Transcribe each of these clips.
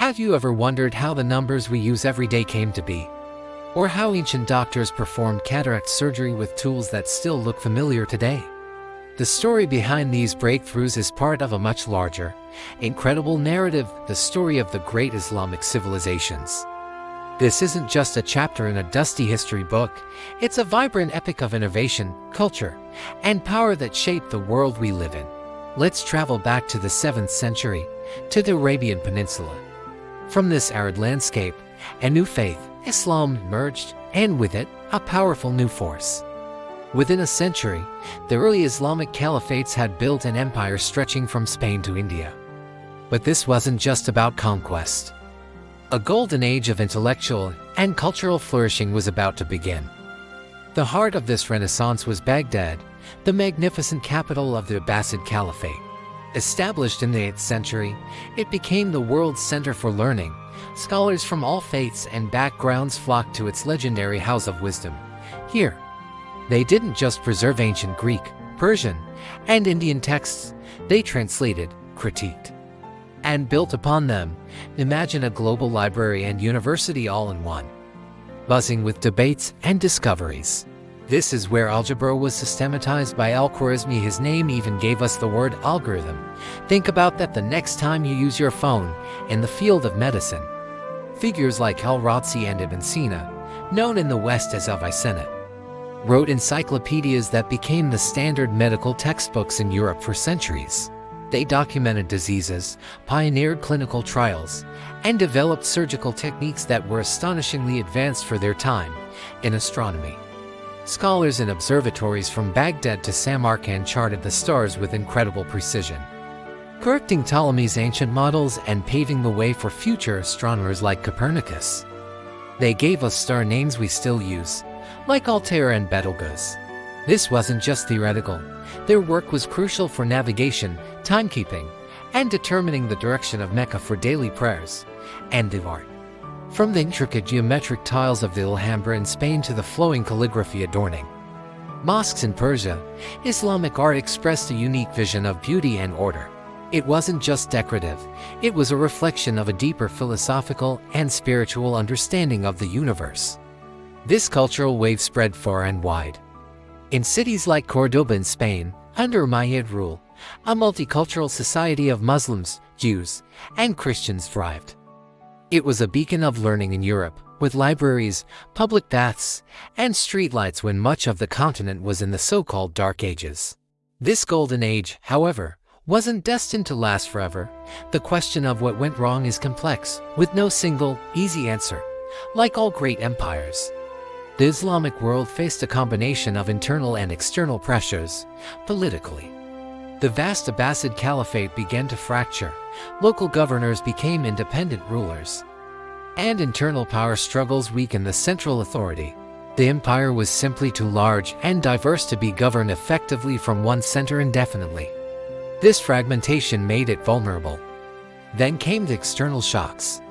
Have you ever wondered how the numbers we use every day came to be? Or how ancient doctors performed cataract surgery with tools that still look familiar today? The story behind these breakthroughs is part of a much larger, incredible narrative, the story of the great Islamic civilizations. This isn't just a chapter in a dusty history book, it's a vibrant epic of innovation, culture, and power that shaped the world we live in. Let's travel back to the 7th century, to the Arabian Peninsula. From this arid landscape, a new faith, Islam, emerged, and with it, a powerful new force. Within a century, the early Islamic caliphates had built an empire stretching from Spain to India. But this wasn't just about conquest. A golden age of intellectual and cultural flourishing was about to begin. The heart of this renaissance was Baghdad, the magnificent capital of the Abbasid Caliphate. Established in the 8th century, it became the world's center for learning. Scholars from all faiths and backgrounds flocked to its legendary House of Wisdom. Here, they didn't just preserve ancient Greek, Persian, and Indian texts, they translated, critiqued, and built upon them. Imagine a global library and university all in one, buzzing with debates and discoveries. This is where algebra was systematized by Al-Khwarizmi. His name even gave us the word algorithm. Think about that the next time you use your phone. In the field of medicine, figures like Al-Razi and Ibn Sina, known in the West as Avicenna, wrote encyclopedias that became the standard medical textbooks in Europe for centuries. They documented diseases, pioneered clinical trials, and developed surgical techniques that were astonishingly advanced for their time. In astronomy, scholars in observatories from Baghdad to Samarkand charted the stars with incredible precision, correcting Ptolemy's ancient models and paving the way for future astronomers like Copernicus. They gave us star names we still use, like Altair and Betelgeuse. This wasn't just theoretical. Their work was crucial for navigation, timekeeping, and determining the direction of Mecca for daily prayers, and the art. From the intricate geometric tiles of the Alhambra in Spain to the flowing calligraphy adorning mosques in Persia, Islamic art expressed a unique vision of beauty and order. It wasn't just decorative, it was a reflection of a deeper philosophical and spiritual understanding of the universe. This cultural wave spread far and wide. In cities like Cordoba in Spain, under Umayyad rule, a multicultural society of Muslims, Jews, and Christians thrived. It was a beacon of learning in Europe, with libraries, public baths, and streetlights when much of the continent was in the so-called Dark Ages. This golden age, however, wasn't destined to last forever. The question of what went wrong is complex, with no single, easy answer. Like all great empires, the Islamic world faced a combination of internal and external pressures. Politically, the vast Abbasid Caliphate began to fracture. Local governors became independent rulers, and internal power struggles weakened the central authority. The empire was simply too large and diverse to be governed effectively from one center indefinitely. This fragmentation made it vulnerable. Then came the external shocks.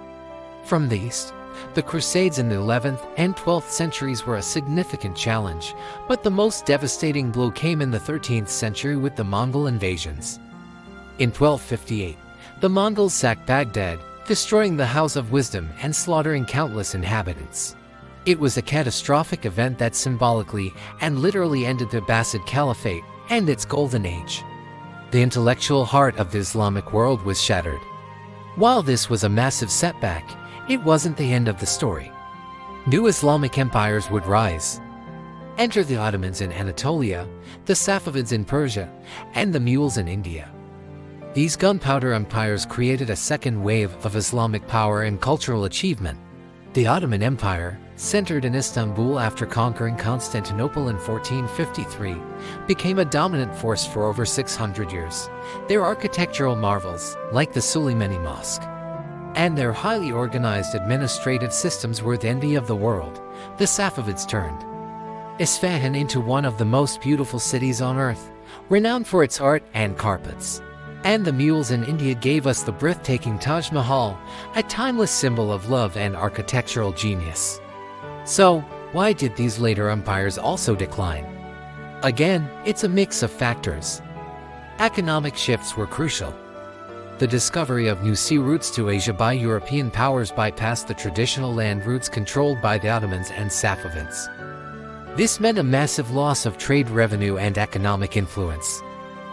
From the east, the Crusades in the 11th and 12th centuries were a significant challenge, but the most devastating blow came in the 13th century with the Mongol invasions. In 1258, the Mongols sacked Baghdad, destroying the House of Wisdom and slaughtering countless inhabitants. It was a catastrophic event that symbolically and literally ended the Abbasid Caliphate and its golden age. The intellectual heart of the Islamic world was shattered. While this was a massive setback, it wasn't the end of the story. New Islamic empires would rise. Enter the Ottomans in Anatolia, the Safavids in Persia, and the Mughals in India. These gunpowder empires created a second wave of Islamic power and cultural achievement. The Ottoman Empire, centered in Istanbul after conquering Constantinople in 1453, became a dominant force for over 600 years. Their architectural marvels, like the Suleimani Mosque, and their highly organized administrative systems were the envy of the world. The Safavids turned Isfahan into one of the most beautiful cities on earth, renowned for its art and carpets. And the Mughals in India gave us the breathtaking Taj Mahal, a timeless symbol of love and architectural genius. So, why did these later empires also decline? Again, it's a mix of factors. Economic shifts were crucial. The discovery of new sea routes to Asia by European powers bypassed the traditional land routes controlled by the Ottomans and Safavids. This meant a massive loss of trade revenue and economic influence.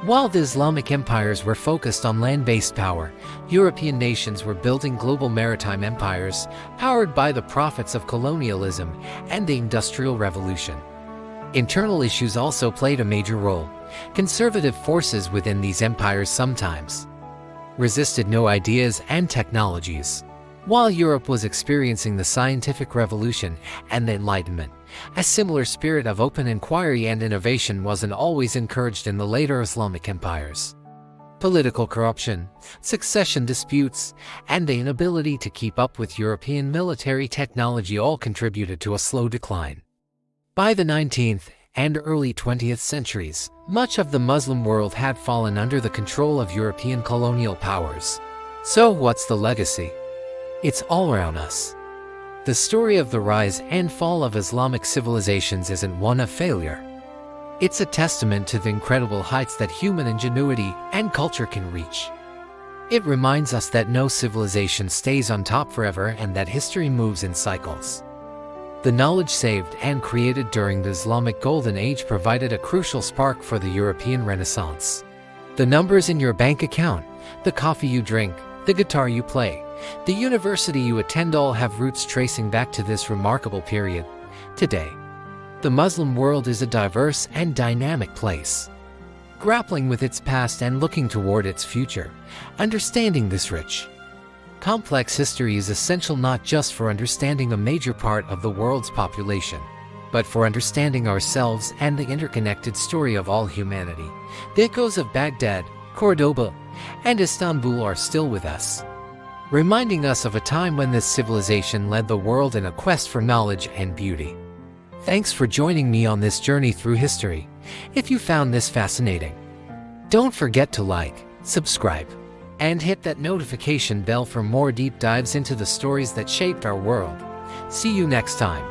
While the Islamic empires were focused on land-based power, European nations were building global maritime empires, powered by the profits of colonialism and the Industrial Revolution. Internal issues also played a major role. Conservative forces within these empires sometimes resisted new ideas and technologies. While Europe was experiencing the scientific revolution and the Enlightenment, a similar spirit of open inquiry and innovation wasn't always encouraged in the later Islamic empires. Political corruption, succession disputes, and the inability to keep up with European military technology all contributed to a slow decline. By the 19th and early 20th centuries, much of the Muslim world had fallen under the control of European colonial powers. So what's the legacy? It's all around us. The story of the rise and fall of Islamic civilizations isn't one of failure. It's a testament to the incredible heights that human ingenuity and culture can reach. It reminds us that no civilization stays on top forever and that history moves in cycles. The knowledge saved and created during the Islamic Golden Age provided a crucial spark for the European Renaissance. The numbers in your bank account, the coffee you drink, the guitar you play, the university you attend all have roots tracing back to this remarkable period. Today, the Muslim world is a diverse and dynamic place, grappling with its past and looking toward its future. Understanding this rich, complex history is essential not just for understanding a major part of the world's population, but for understanding ourselves and the interconnected story of all humanity. The echoes of Baghdad, Cordoba, and Istanbul are still with us, reminding us of a time when this civilization led the world in a quest for knowledge and beauty. Thanks for joining me on this journey through history. If you found this fascinating, don't forget to like, subscribe, and hit that notification bell for more deep dives into the stories that shaped our world. See you next time.